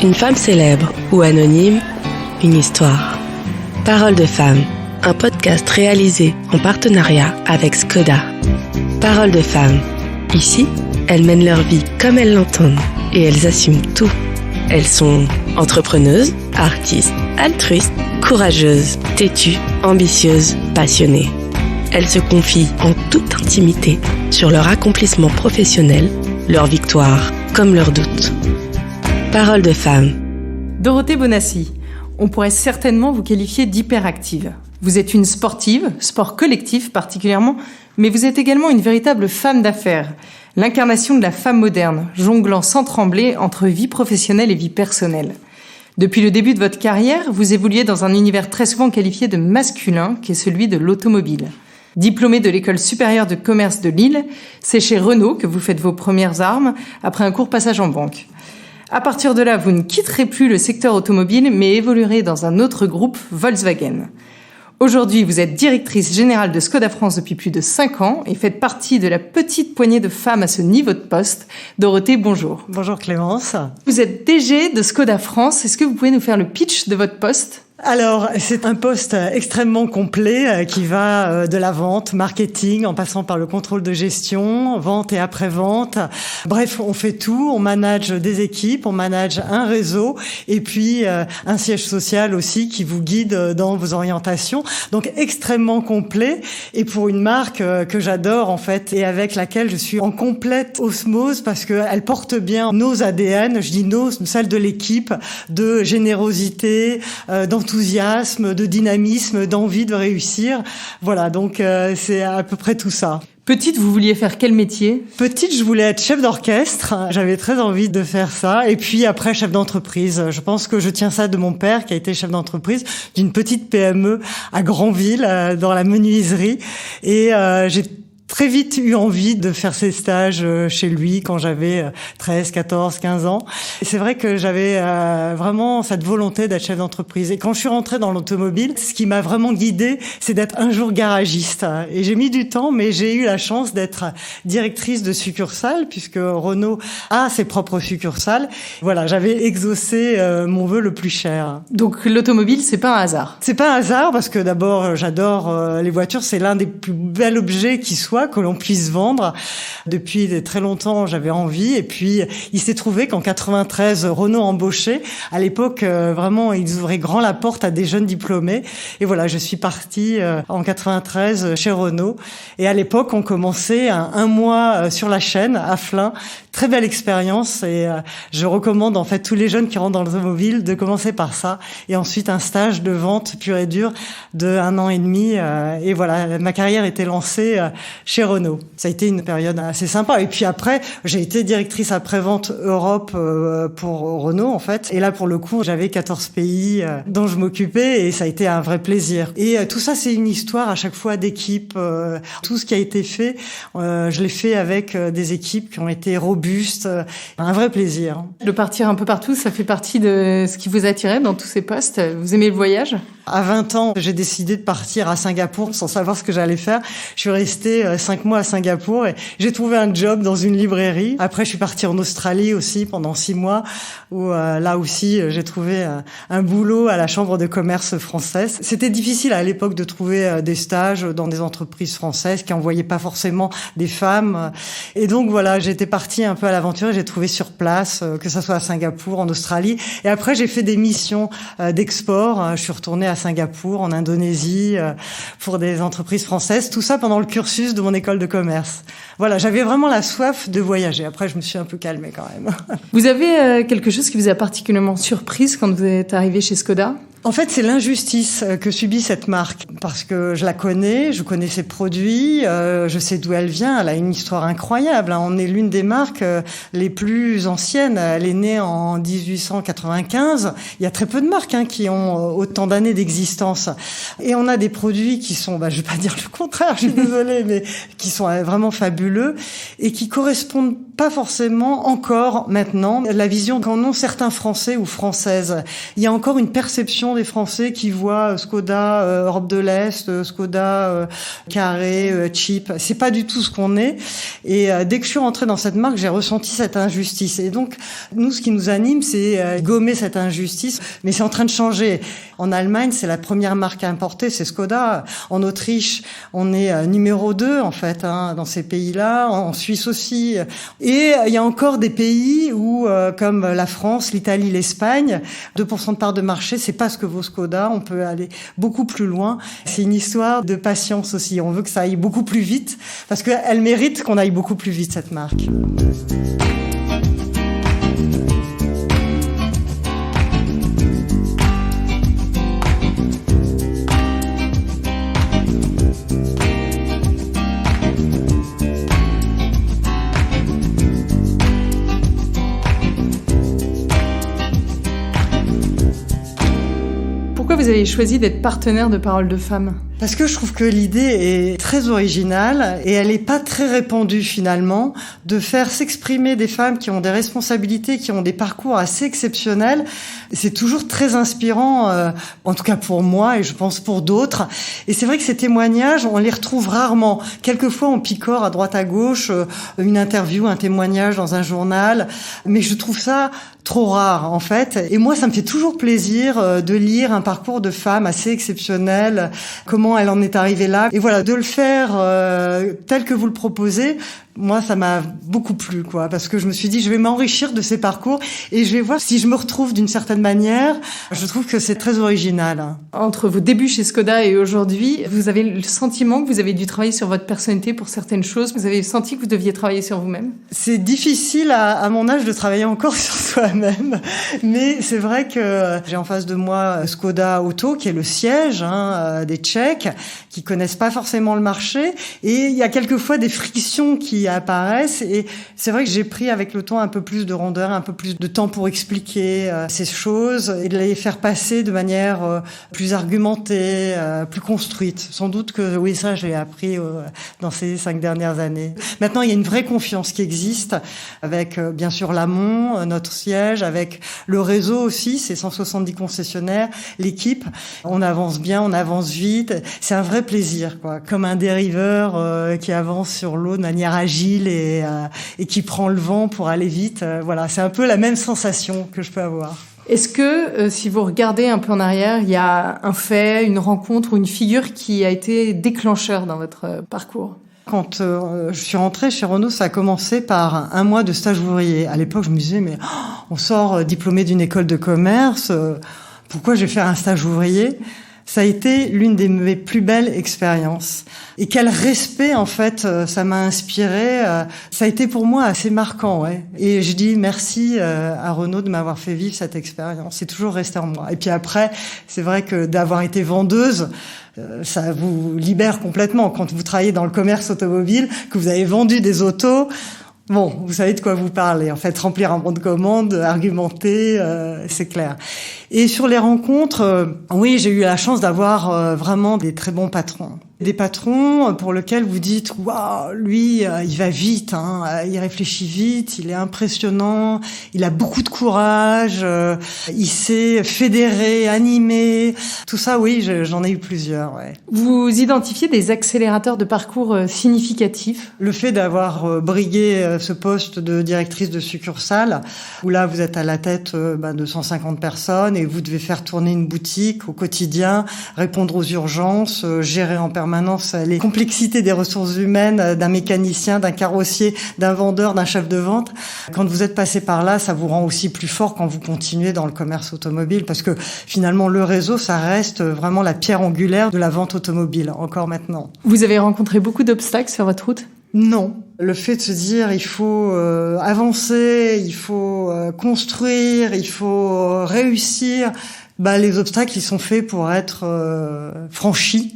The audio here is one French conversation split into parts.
Une femme célèbre ou anonyme, une histoire. Parole de femme, un podcast réalisé en partenariat avec Skoda. Parole de femme. Ici, elles mènent leur vie comme elles l'entendent et elles assument tout. Elles sont entrepreneuses, artistes, altruistes, courageuses, têtues, ambitieuses, passionnées. Elles se confient en toute intimité sur leur accomplissement professionnel, leurs victoires comme leurs doutes. Parole de femme. Dorothée Bonassi, on pourrait certainement vous qualifier d'hyperactive. Vous êtes une sportive, sport collectif particulièrement, mais vous êtes également une véritable femme d'affaires, l'incarnation de la femme moderne, jonglant sans trembler entre vie professionnelle et vie personnelle. Depuis le début de votre carrière, vous évoluez dans un univers très souvent qualifié de masculin, qui est celui de l'automobile. Diplômée de l'École supérieure de commerce de Lille, c'est chez Renault que vous faites vos premières armes après un court passage en banque. À partir de là, vous ne quitterez plus le secteur automobile, mais évoluerez dans un autre groupe, Volkswagen. Aujourd'hui, vous êtes directrice générale de Skoda France depuis plus de 5 ans et faites partie de la petite poignée de femmes à ce niveau de poste. Dorothée, bonjour. Bonjour Clémence. Vous êtes DG de Skoda France. Est-ce que vous pouvez nous faire le pitch de votre poste ? Alors, c'est un poste extrêmement complet qui va de la vente, marketing, en passant par le contrôle de gestion, vente et après-vente. Bref, on fait tout. On manage des équipes, on manage un réseau et puis un siège social aussi qui vous guide dans vos orientations. Donc, extrêmement complet. Et pour une marque que j'adore en fait et avec laquelle je suis en complète osmose parce qu'elle porte bien nos ADN, je dis nos, celle de l'équipe, de générosité, d'enthousiasme, de dynamisme, d'envie de réussir. Voilà, donc c'est à peu près tout ça. Petite, vous vouliez faire quel métier ? Petite, je voulais être chef d'orchestre. J'avais très envie de faire ça. Et puis après, chef d'entreprise. Je pense que je tiens ça de mon père, qui a été chef d'entreprise d'une petite PME à Granville, dans la menuiserie. Et j'ai très vite eu envie de faire ces stages chez lui quand j'avais 13, 14, 15 ans. Et c'est vrai que j'avais vraiment cette volonté d'être chef d'entreprise. Et quand je suis rentrée dans l'automobile, ce qui m'a vraiment guidée, c'est d'être un jour garagiste. Et j'ai mis du temps, mais j'ai eu la chance d'être directrice de succursale, puisque Renault a ses propres succursales. Voilà, j'avais exaucé mon vœu le plus cher. Donc l'automobile, c'est pas un hasard ? C'est pas un hasard, parce que d'abord, j'adore les voitures. C'est l'un des plus bels objets qui soit, que l'on puisse vendre. Depuis très longtemps, j'avais envie. Et puis, il s'est trouvé qu'en 93, Renault embauchait. À l'époque, vraiment, ils ouvraient grand la porte à des jeunes diplômés. Et voilà, je suis partie en 93 chez Renault. Et à l'époque, on commençait un mois sur la chaîne à Flins. Très belle expérience. Et je recommande en fait tous les jeunes qui rentrent dans l'automobile de commencer par ça. Et ensuite, un stage de vente pur et dur de 1 an et demi. Et voilà, ma carrière était lancée chez Renault. Ça a été une période assez sympa. Et puis après, j'ai été directrice après-vente Europe pour Renault, en fait. Et là, pour le coup, j'avais 14 pays dont je m'occupais et ça a été un vrai plaisir. Et tout ça, c'est une histoire à chaque fois d'équipe. Tout ce qui a été fait, je l'ai fait avec des équipes qui ont été robustes. Un vrai plaisir. De partir un peu partout, ça fait partie de ce qui vous attirait dans tous ces postes. Vous aimez le voyage ? À 20 ans, j'ai décidé de partir à Singapour sans savoir ce que j'allais faire. Je suis restée 5 mois à Singapour et j'ai trouvé un job dans une librairie. Après, je suis partie en Australie aussi pendant 6 mois où là aussi, j'ai trouvé un boulot à la Chambre de commerce française. C'était difficile à l'époque de trouver des stages dans des entreprises françaises qui envoyaient pas forcément des femmes. Et donc voilà, j'étais partie un peu à l'aventure et j'ai trouvé sur place, que ça soit à Singapour, en Australie. Et après, j'ai fait des missions d'export. Je suis retournée à Singapour, en Indonésie, pour des entreprises françaises. Tout ça pendant le cursus de mon école de commerce. Voilà, j'avais vraiment la soif de voyager. Après, je me suis un peu calmée quand même. Vous avez quelque chose qui vous a particulièrement surprise quand vous êtes arrivée chez Skoda ? En fait, c'est l'injustice que subit cette marque parce que je la connais, je connais ses produits, je sais d'où elle vient. Elle a une histoire incroyable. On est l'une des marques les plus anciennes. Elle est née en 1895. Il y a très peu de marques qui ont autant d'années d'existence. Et on a des produits qui sont, je vais pas dire le contraire, je suis désolée, mais qui sont vraiment fabuleux et qui correspondent pas forcément encore maintenant la vision qu'en ont certains Français ou Françaises. Il y a encore une perception des Français qui voient Skoda Europe de l'Est, Skoda carré, cheap. C'est pas du tout ce qu'on est. Et dès que je suis rentrée dans cette marque, j'ai ressenti cette injustice. Et donc, nous, ce qui nous anime, c'est gommer cette injustice. Mais c'est en train de changer. En Allemagne, c'est la première marque à importer, c'est Skoda. En Autriche, on est numéro 2, en fait, dans ces pays-là. En Suisse aussi. Et il y a encore des pays où, comme la France, l'Italie, l'Espagne, 2% de part de marché, c'est pas ce que vaut Skoda. On peut aller beaucoup plus loin. C'est une histoire de patience aussi. On veut que ça aille beaucoup plus vite, parce qu'elle mérite qu'on aille beaucoup plus vite, cette marque. Pourquoi vous avez choisi d'être partenaire de Parole de Femme ? Parce que je trouve que l'idée est très originale et elle n'est pas très répandue finalement, de faire s'exprimer des femmes qui ont des responsabilités, qui ont des parcours assez exceptionnels. C'est toujours très inspirant, en tout cas pour moi et je pense pour d'autres. Et c'est vrai que ces témoignages, on les retrouve rarement. Quelquefois on picore à droite à gauche, une interview, un témoignage dans un journal, mais je trouve ça trop rare en fait. Et moi ça me fait toujours plaisir de lire un parcours de femme assez exceptionnel, comment elle en est arrivée là. Et voilà, de le faire tel que vous le proposez, moi, ça m'a beaucoup plu, quoi, parce que je me suis dit, je vais m'enrichir de ces parcours et je vais voir si je me retrouve d'une certaine manière. Je trouve que c'est très original. Entre vos débuts chez Skoda et aujourd'hui, vous avez le sentiment que vous avez dû travailler sur votre personnalité pour certaines choses. Vous avez senti que vous deviez travailler sur vous-même ? C'est difficile à mon âge de travailler encore sur soi-même, mais c'est vrai que j'ai en face de moi Skoda Auto, qui est le siège des Tchèques, qui connaissent pas forcément le marché, et il y a quelquefois des frictions qui apparaissent, et c'est vrai que j'ai pris avec le temps un peu plus de rondeur, un peu plus de temps pour expliquer ces choses et de les faire passer de manière plus argumentée, plus construite. Sans doute que oui, ça je l'ai appris dans ces 5 dernières années. Maintenant, il y a une vraie confiance qui existe avec bien sûr l'amont, notre siège, avec le réseau aussi, c'est 170 concessionnaires, l'équipe. On avance bien, on avance vite. C'est un vrai plaisir, quoi, comme un dériveur qui avance sur l'eau de manière agile et qui prend le vent pour aller vite. Voilà, c'est un peu la même sensation que je peux avoir. Est-ce que, si vous regardez un peu en arrière, il y a un fait, une rencontre ou une figure qui a été déclencheur dans votre parcours ? Quand je suis rentrée chez Renault, ça a commencé par 1 mois de stage ouvrier. À l'époque, je me disais, mais on sort diplômé d'une école de commerce, pourquoi je vais faire un stage ouvrier ? Ça a été l'une de mes plus belles expériences. Et quel respect, en fait, ça m'a inspiré. Ça a été pour moi assez marquant, ouais. Et je dis merci à Renault de m'avoir fait vivre cette expérience. C'est toujours resté en moi. Et puis après, c'est vrai que d'avoir été vendeuse, ça vous libère complètement. Quand vous travaillez dans le commerce automobile, que vous avez vendu des autos, bon, vous savez de quoi vous parlez. En fait, remplir un bon de commande, argumenter, c'est clair. Et sur les rencontres, oui, j'ai eu la chance d'avoir vraiment des très bons patrons. Des patrons pour lesquels vous dites, waouh, lui, il va vite, il réfléchit vite, il est impressionnant, il a beaucoup de courage, il sait fédérer, animer. Tout ça, oui, j'en ai eu plusieurs, ouais. Vous identifiez des accélérateurs de parcours significatifs ? Le fait d'avoir brigué ce poste de directrice de succursale, où là, vous êtes à la tête de 150 personnes et vous devez faire tourner une boutique au quotidien, répondre aux urgences, gérer en permanence les complexités des ressources humaines d'un mécanicien, d'un carrossier, d'un vendeur, d'un chef de vente. Quand vous êtes passé par là, ça vous rend aussi plus fort quand vous continuez dans le commerce automobile, parce que finalement, le réseau, ça reste vraiment la pierre angulaire de la vente automobile, encore maintenant. Vous avez rencontré beaucoup d'obstacles sur votre route ? Non. Le fait de se dire, il faut avancer, il faut construire, il faut réussir, les obstacles, ils sont faits pour être franchis.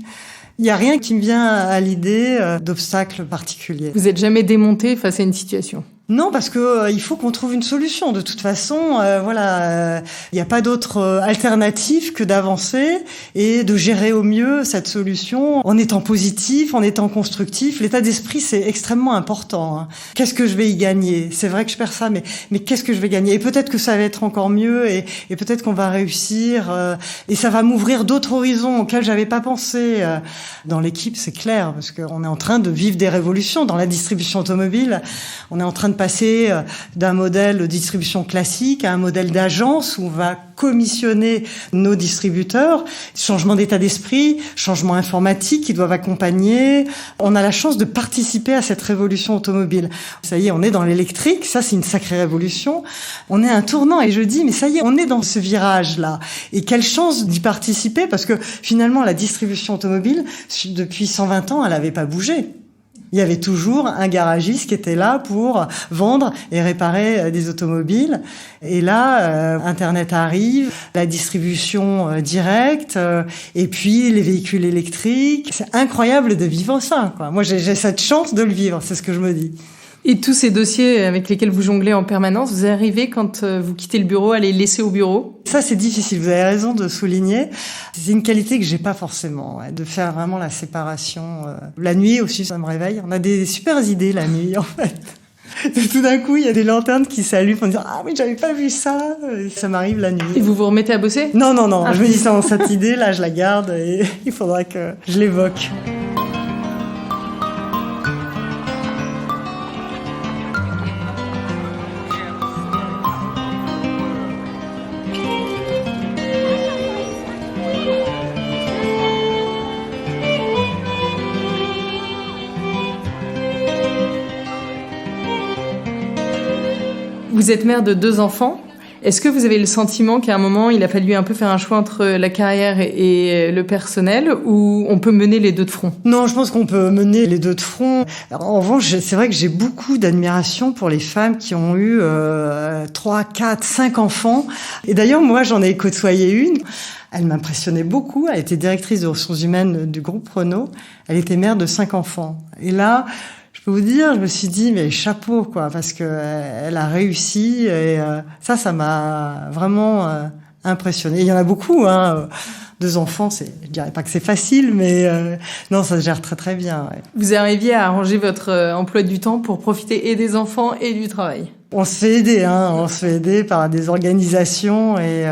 Il n'y a rien qui me vient à l'idée d'obstacles particuliers. Vous n'êtes jamais démonté face à une situation ? Non, parce que il faut qu'on trouve une solution. De toute façon, il n'y a pas d'autre alternative que d'avancer et de gérer au mieux cette solution en étant positif, en étant constructif. L'état d'esprit, c'est extrêmement important. Hein. Qu'est-ce que je vais y gagner ? C'est vrai que je perds ça, mais qu'est-ce que je vais gagner ? Et peut-être que ça va être encore mieux et peut-être qu'on va réussir et ça va m'ouvrir d'autres horizons auxquels j'avais pas pensé. Dans l'équipe, c'est clair, parce qu'on est en train de vivre des révolutions. Dans la distribution automobile, on est en train de passer d'un modèle de distribution classique à un modèle d'agence où on va commissionner nos distributeurs. Changement d'état d'esprit, changement informatique qui doivent accompagner. On a la chance de participer à cette révolution automobile. Ça y est, on est dans l'électrique. Ça, c'est une sacrée révolution. On est à un tournant et je dis, mais ça y est, on est dans ce virage-là. Et quelle chance d'y participer parce que finalement, la distribution automobile, depuis 120 ans, elle n'avait pas bougé. Il y avait toujours un garagiste qui était là pour vendre et réparer des automobiles. Et là, Internet arrive, la distribution directe, et puis les véhicules électriques. C'est incroyable de vivre ça, quoi. Moi, j'ai cette chance de le vivre, c'est ce que je me dis. Et tous ces dossiers avec lesquels vous jonglez en permanence, vous arrivez quand vous quittez le bureau à les laisser au bureau ? Ça, c'est difficile. Vous avez raison de souligner. C'est une qualité que j'ai pas forcément, de faire vraiment la séparation. La nuit aussi, ça me réveille. On a des super idées la nuit, en fait. Et tout d'un coup, il y a des lanternes qui s'allument en disant « Ah oui, j'avais pas vu ça !» Et ça m'arrive la nuit. Et vous vous remettez à bosser ? Non. Je me dis ça, cette idée, là, je la garde et il faudra que je l'évoque. Vous êtes mère de 2 enfants. Est-ce que vous avez le sentiment qu'à un moment, il a fallu un peu faire un choix entre la carrière et le personnel, ou on peut mener les deux de front ? Non, je pense qu'on peut mener les deux de front. Alors, en revanche, c'est vrai que j'ai beaucoup d'admiration pour les femmes qui ont eu 3, 4, 5 enfants. Et d'ailleurs, moi, j'en ai côtoyé une. Elle m'impressionnait beaucoup. Elle était directrice de ressources humaines du groupe Renault. Elle était mère de 5 enfants. Et là, je peux vous dire, je me suis dit, mais chapeau, quoi, parce que elle a réussi et ça m'a vraiment impressionné. Il y en a beaucoup, hein. 2 enfants, je dirais pas que c'est facile, mais non, ça se gère très très bien. Ouais. Vous arriviez à arranger votre emploi du temps pour profiter et des enfants et du travail ? On se fait aider, hein. On se fait aider par des organisations et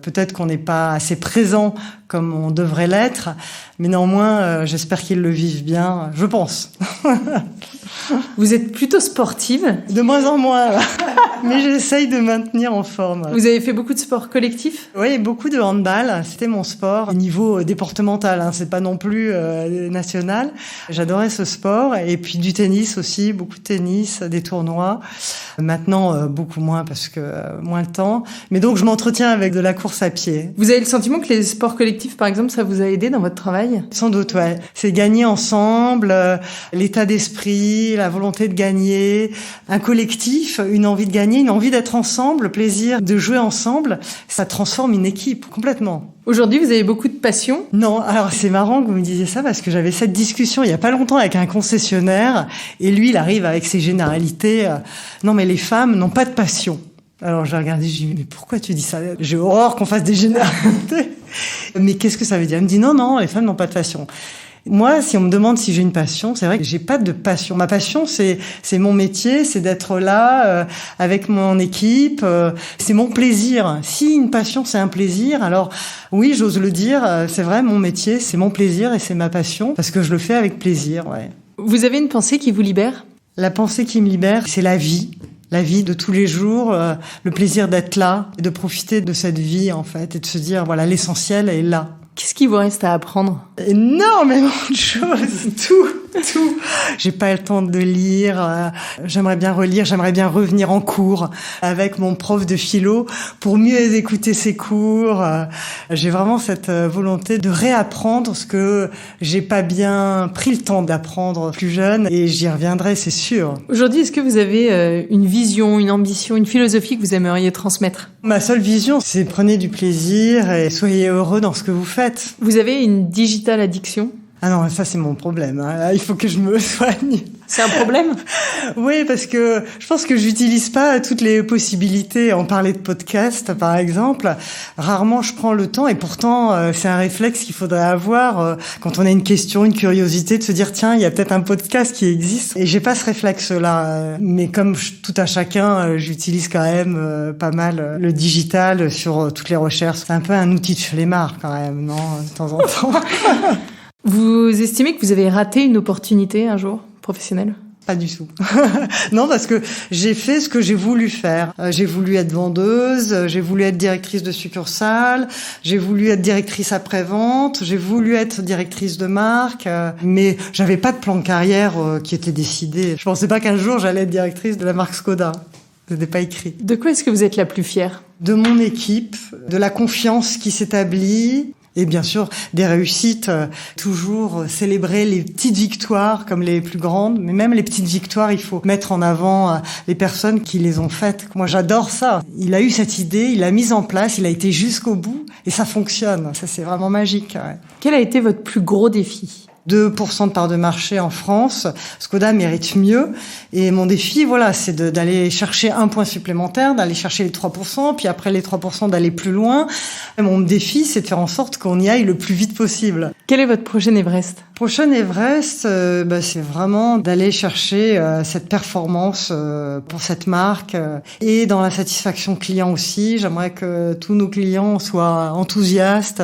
peut-être qu'on n'est pas assez présent comme on devrait l'être, mais néanmoins, j'espère qu'ils le vivent bien. Je pense. Vous êtes plutôt sportive ? De moins en moins, là. Mais j'essaye de maintenir en forme. Vous avez fait beaucoup de sport collectif ? Oui, beaucoup de handball. C'était mon sport au niveau départemental. Hein. C'est pas non plus national. J'adorais ce sport. Et puis du tennis aussi, beaucoup de tennis, des tournois. Maintenant, beaucoup moins parce que moins de temps. Mais donc, je m'entretiens avec de la course à pied. Vous avez le sentiment que les sports collectifs, par exemple, ça vous a aidé dans votre travail ? Sans doute, ouais. C'est gagner ensemble, l'état d'esprit, la volonté de gagner, un collectif, une envie de gagner, une envie d'être ensemble, le plaisir de jouer ensemble. Ça transforme une équipe complètement. Aujourd'hui, vous avez beaucoup de passion ? Non, alors c'est marrant que vous me disiez ça parce que j'avais cette discussion il y a pas longtemps avec un concessionnaire et lui, il arrive avec ses généralités. Non, mais les femmes n'ont pas de passion. Alors j'ai regardé, j'ai dit mais pourquoi tu dis ça ? J'ai horreur qu'on fasse des généralités. Mais qu'est-ce que ça veut dire ? Il me dit non, les femmes n'ont pas de passion. Moi, si on me demande si j'ai une passion, c'est vrai que j'ai pas de passion. Ma passion, c'est mon métier, c'est d'être là avec mon équipe, c'est mon plaisir. Si une passion, c'est un plaisir, alors oui, j'ose le dire, c'est vrai, mon métier, c'est mon plaisir et c'est ma passion parce que je le fais avec plaisir, ouais. Vous avez une pensée qui vous libère ? La pensée qui me libère, c'est la vie. La vie de tous les jours, le plaisir d'être là et de profiter de cette vie, en fait, et de se dire, voilà, l'essentiel est là. Qu'est-ce qui vous reste à apprendre ? Énormément de choses, tout. J'ai pas le temps de lire. J'aimerais bien relire, j'aimerais bien revenir en cours avec mon prof de philo pour mieux écouter ses cours. J'ai vraiment cette volonté de réapprendre ce que j'ai pas bien pris le temps d'apprendre plus jeune et j'y reviendrai, c'est sûr. Aujourd'hui, est-ce que vous avez une vision, une ambition, une philosophie que vous aimeriez transmettre ? Ma seule vision, c'est prenez du plaisir et soyez heureux dans ce que vous faites. Vous avez une digital addiction ? Ah non, ça c'est mon problème. Hein. Il faut que je me soigne. C'est un problème ? Oui, parce que je pense que j'utilise pas toutes les possibilités. On parlait de podcast, par exemple. Rarement je prends le temps, et pourtant c'est un réflexe qu'il faudrait avoir quand on a une question, une curiosité, de se dire tiens, il y a peut-être un podcast qui existe. Et j'ai pas ce réflexe-là. Mais comme tout à chacun, j'utilise quand même pas mal le digital sur toutes les recherches. C'est un peu un outil de flemmard quand même, non, de temps en temps. Vous estimez que vous avez raté une opportunité un jour professionnelle ? Pas du tout. Non, parce que j'ai fait ce que j'ai voulu faire. J'ai voulu être vendeuse, j'ai voulu être directrice de succursale, j'ai voulu être directrice après-vente, j'ai voulu être directrice de marque, mais j'avais pas de plan de carrière qui était décidé. Je pensais pas qu'un jour j'allais être directrice de la marque Škoda. C'était pas écrit. De quoi est-ce que vous êtes la plus fière ? De mon équipe, de la confiance qui s'établit. Et bien sûr, des réussites, toujours célébrer les petites victoires comme les plus grandes. Mais même les petites victoires, il faut mettre en avant les personnes qui les ont faites. Moi, j'adore ça. Il a eu cette idée, il l'a mise en place, il a été jusqu'au bout et ça fonctionne. Ça, c'est vraiment magique. Ouais. Quel a été votre plus gros défi ? 2% de part de marché en France. Škoda mérite mieux. Et mon défi, voilà, c'est d'aller chercher un point supplémentaire, d'aller chercher les 3%, puis après les 3%, d'aller plus loin. Et mon défi, c'est de faire en sorte qu'on y aille le plus vite possible. Quel est votre prochain Everest ? Prochain Everest, c'est vraiment d'aller chercher cette performance pour cette marque. Et dans la satisfaction client aussi, j'aimerais que tous nos clients soient enthousiastes.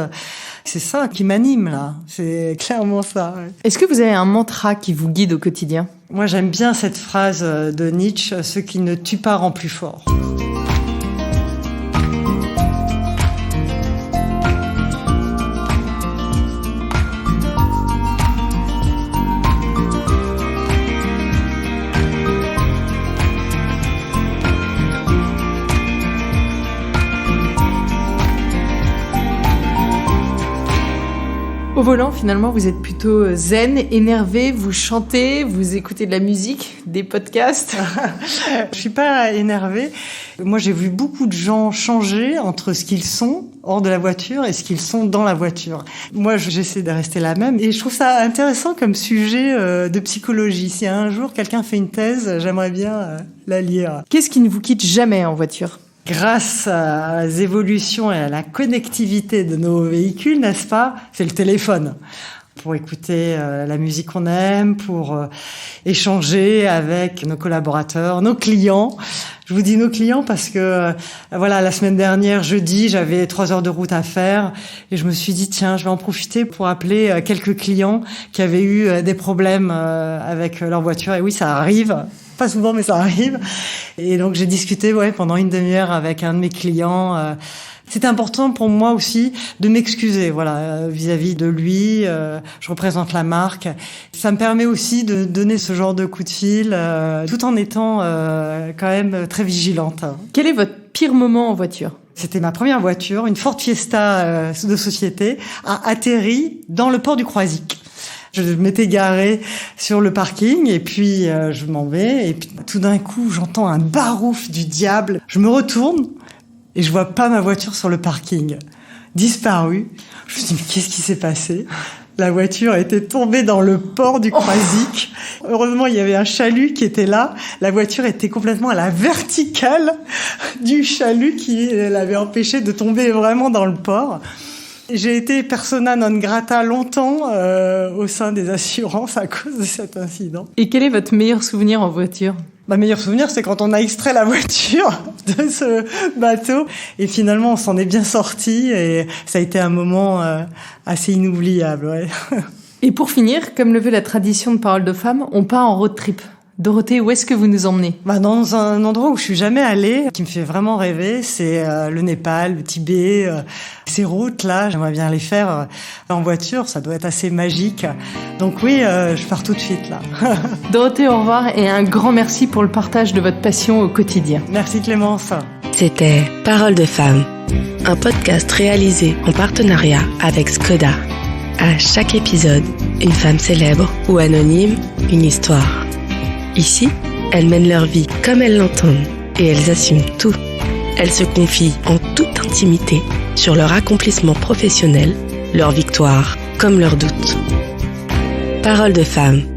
C'est ça qui m'anime, là. C'est clairement ça. Ouais. Est-ce que vous avez un mantra qui vous guide au quotidien ? Moi, j'aime bien cette phrase de Nietzsche, « Ce qui ne tue pas rend plus fort ». Au volant, finalement, vous êtes plutôt zen, énervé, vous chantez, vous écoutez de la musique, des podcasts. Je suis pas énervée. Moi, j'ai vu beaucoup de gens changer entre ce qu'ils sont hors de la voiture et ce qu'ils sont dans la voiture. Moi, j'essaie de rester la même et je trouve ça intéressant comme sujet de psychologie. Si un jour quelqu'un fait une thèse, j'aimerais bien la lire. Qu'est-ce qui ne vous quitte jamais en voiture ? Grâce aux évolutions et à la connectivité de nos véhicules, n'est-ce pas ? C'est le téléphone. Pour écouter la musique qu'on aime, pour échanger avec nos collaborateurs, nos clients. Je vous dis nos clients parce que, voilà, la semaine dernière, jeudi, j'avais 3 heures de route à faire et je me suis dit, tiens, je vais en profiter pour appeler quelques clients qui avaient eu des problèmes avec leur voiture. Et oui, ça arrive. Pas souvent, mais ça arrive. Et donc, j'ai discuté, pendant une demi-heure avec un de mes clients. C'était important pour moi aussi de m'excuser, vis-à-vis de lui. Je représente la marque. Ça me permet aussi de donner ce genre de coup de fil, tout en étant quand même très vigilante. Quel est votre pire moment en voiture ? C'était ma première voiture, une Ford Fiesta de société, a atterri dans le port du Croisic. Je m'étais garée sur le parking et puis je m'en vais et puis tout d'un coup j'entends un barouf du diable. Je me retourne et je vois pas ma voiture sur le parking. Disparue. Je me suis dit mais qu'est-ce qui s'est passé ? La voiture était tombée dans le port du Croisic. Heureusement, il y avait un chalut qui était là. La voiture était complètement à la verticale du chalut qui l'avait empêché de tomber vraiment dans le port. J'ai été persona non grata longtemps au sein des assurances à cause de cet incident. Et quel est votre meilleur souvenir en voiture ? Ma meilleur souvenir, c'est quand on a extrait la voiture de ce bateau. Et finalement, on s'en est bien sorti et ça a été un moment assez inoubliable. Ouais. Et pour finir, comme le veut la tradition de Parole de Femme, on part en road trip. Dorothée, où est-ce que vous nous emmenez ? Dans un endroit où je suis jamais allée, qui me fait vraiment rêver, c'est le Népal, le Tibet. Ces routes-là, j'aimerais bien les faire en voiture, ça doit être assez magique. Donc oui, je pars tout de suite là. Dorothée, au revoir et un grand merci pour le partage de votre passion au quotidien. Merci Clémence. C'était Parole de Femme, un podcast réalisé en partenariat avec Škoda. À chaque épisode, une femme célèbre ou anonyme, une histoire. Ici, elles mènent leur vie comme elles l'entendent et elles assument tout. Elles se confient en toute intimité sur leur accomplissement professionnel, leurs victoires comme leurs doutes. Parole de femme.